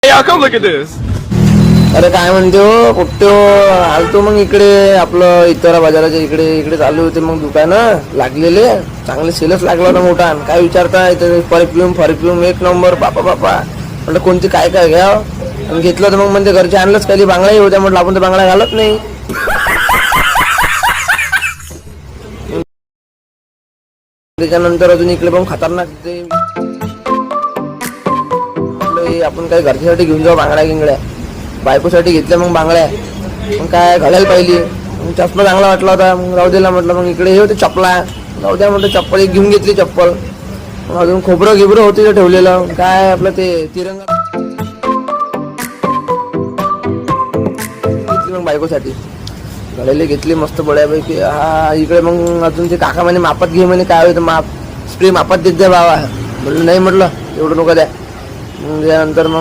y'all, come look at this. अरे काय म्हणतो कुठतो आलतो मग इकडे आपलं इतरा बाजाराच्या इकडे इकडे चालू होते मग दुकानं लागलेले चांगले सेलच लागला होता मोठा काय विचारता इथे परफ्यूम एक नंबर बापा म्हटलं कोणती काय काय घ्या आणि घेतलं तर मग म्हणजे घरचे आणलंच काही बांगडाही होत्या म्हटलं आपण तर बांगडा घालत नाही. त्याच्यानंतर अजून इकडे पण खतरनाक ते आपण काय घरच्यासाठी घेऊन जाऊ बांगड्या गिंगड्या बायकोसाठी घेतल्या मग बांगड्या मग काय घालायला पाहिजे मग चष्मा चांगला वाटला होता मग राहू दिला म्हटलं मग इकडे हे होते चपला राहू द्या म्हटलं चप्पल एक घेऊन घेतली चप्पल मग अजून खोबरं होते ठेवलेलं काय आपलं ते तिरंगा घेतली मग बायकोसाठी घालायला घेतली मस्त बड्यापैकी हा इकडे मग अजून ते काका म्हणे मापात घे म्हणे काय होतं माप स्प्रे मापात देत द्या बाबा म्हणलं नाही म्हटलं एवढं नको द्या मग त्यानंतर मग